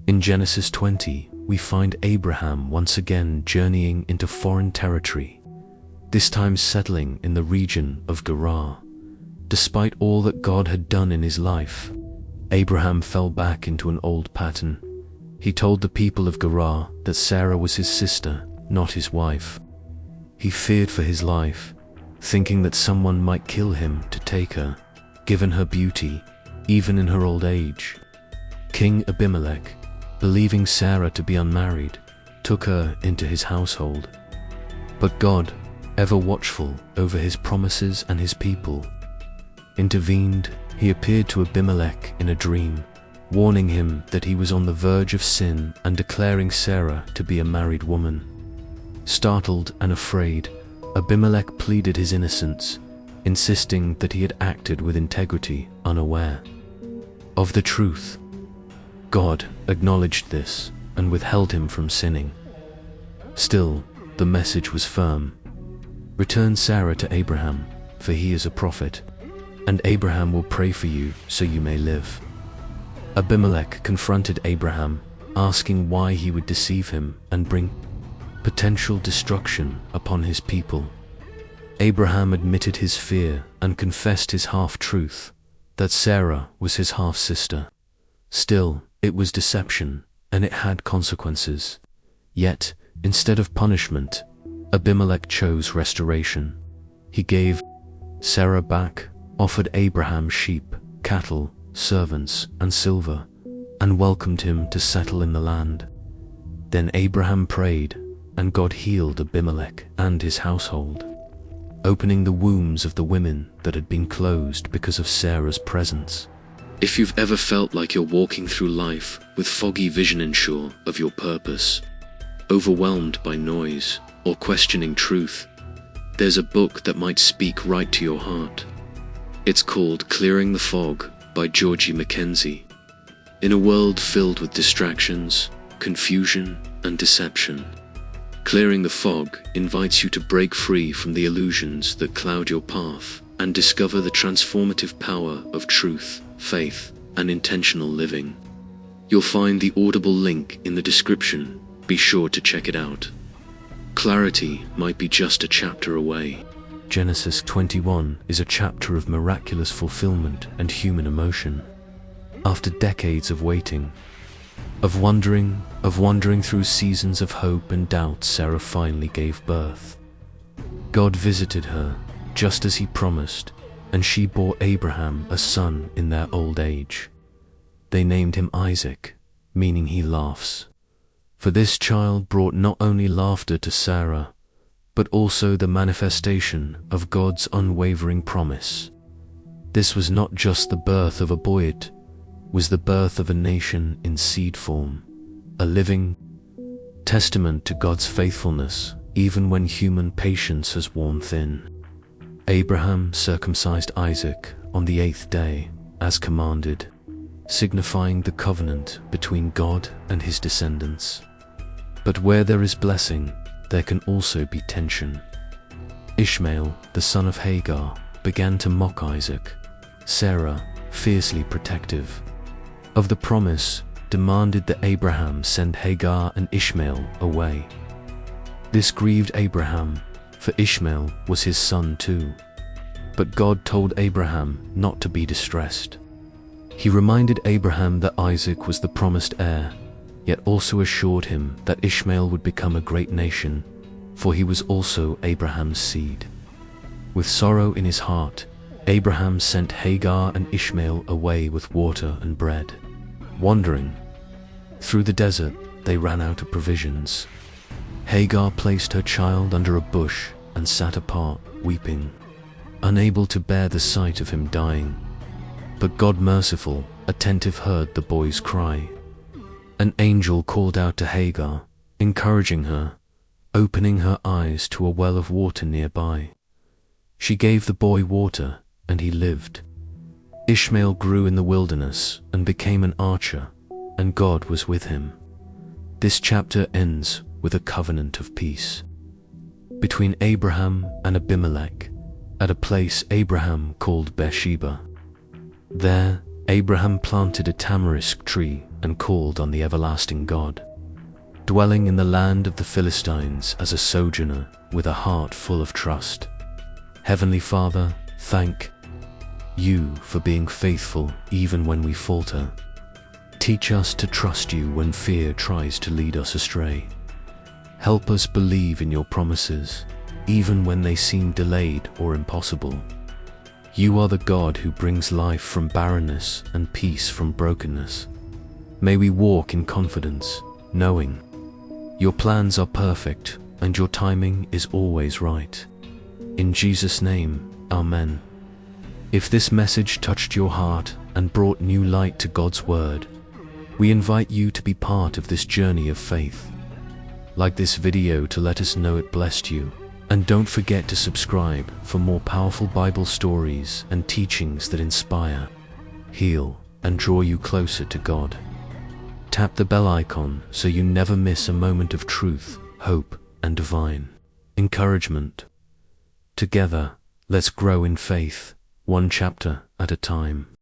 In Genesis 20, we find Abraham once again journeying into foreign territory, this time settling in the region of Gerar. Despite all that God had done in his life, Abraham fell back into an old pattern. He told the people of Gerar that Sarah was his sister, not his wife. He feared for his life, thinking that someone might kill him to take her, given her beauty, even in her old age. King Abimelech, believing Sarah to be unmarried, took her into his household. But God, ever watchful over his promises and his people, intervened. He appeared to Abimelech in a dream, warning him that he was on the verge of sin and declaring Sarah to be a married woman. Startled and afraid, Abimelech pleaded his innocence, insisting that he had acted with integrity, unaware of the truth. God acknowledged this and withheld him from sinning. Still, the message was firm. Return Sarah to Abraham, for he is a prophet, and Abraham will pray for you so you may live. Abimelech confronted Abraham, asking why he would deceive him and bring potential destruction upon his people. Abraham admitted his fear and confessed his half-truth, that Sarah was his half-sister. Still, it was deception, and it had consequences. Yet, instead of punishment, Abimelech chose restoration. He gave Sarah back, offered Abraham sheep, cattle, servants, and silver, and welcomed him to settle in the land. Then Abraham prayed, and God healed Abimelech and his household, opening the wombs of the women that had been closed because of Sarah's presence. If you've ever felt like you're walking through life with foggy vision unsure of your purpose, overwhelmed by noise, or questioning truth, there's a book that might speak right to your heart. It's called Clearing the Fog by Georgie Mackenzie. In a world filled with distractions, confusion, and deception, Clearing the Fog invites you to break free from the illusions that cloud your path and discover the transformative power of truth, faith, and intentional living. You'll find the Audible link in the description. Be sure to check it out. Clarity might be just a chapter away. Genesis 21 is a chapter of miraculous fulfillment and human emotion. After decades of waiting, of wandering through seasons of hope and doubt, Sarah finally gave birth. God visited her, just as he promised, and she bore Abraham a son in their old age. They named him Isaac, meaning he laughs. For this child brought not only laughter to Sarah, but also the manifestation of God's unwavering promise. This was not just the birth of a boy, it was the birth of a nation in seed form, a living testament to God's faithfulness, even when human patience has worn thin. Abraham circumcised Isaac on the 8th day, as commanded, signifying the covenant between God and his descendants. But where there is blessing, there can also be tension. Ishmael, the son of Hagar, began to mock Isaac. Sarah, fiercely protective of the promise, demanded that Abraham send Hagar and Ishmael away. This grieved Abraham, for Ishmael was his son too. But God told Abraham not to be distressed. He reminded Abraham that Isaac was the promised heir, yet also assured him that Ishmael would become a great nation, for he was also Abraham's seed. With sorrow in his heart, Abraham sent Hagar and Ishmael away with water and bread. Wandering through the desert, they ran out of provisions. Hagar placed her child under a bush and sat apart, weeping, unable to bear the sight of him dying. But God, merciful, attentive, heard the boy's cry. An angel called out to Hagar, encouraging her, opening her eyes to a well of water nearby. She gave the boy water, and he lived. Ishmael grew in the wilderness and became an archer, and God was with him. This chapter ends with a covenant of peace between Abraham and Abimelech at a place Abraham called Beersheba. There, Abraham planted a tamarisk tree and called on the everlasting God, dwelling in the land of the Philistines as a sojourner with a heart full of trust. Heavenly Father, thank you for being faithful even when we falter. Teach us to trust you when fear tries to lead us astray. Help us believe in your promises, even when they seem delayed or impossible. You are the God who brings life from barrenness and peace from brokenness. May we walk in confidence, knowing your plans are perfect and your timing is always right. In Jesus' name, Amen. If this message touched your heart and brought new light to God's Word, we invite you to be part of this journey of faith. Like this video to let us know it blessed you, and don't forget to subscribe for more powerful Bible stories and teachings that inspire, heal, and draw you closer to God. Tap the bell icon so you never miss a moment of truth, hope, and divine encouragement. Together, let's grow in faith, one chapter at a time.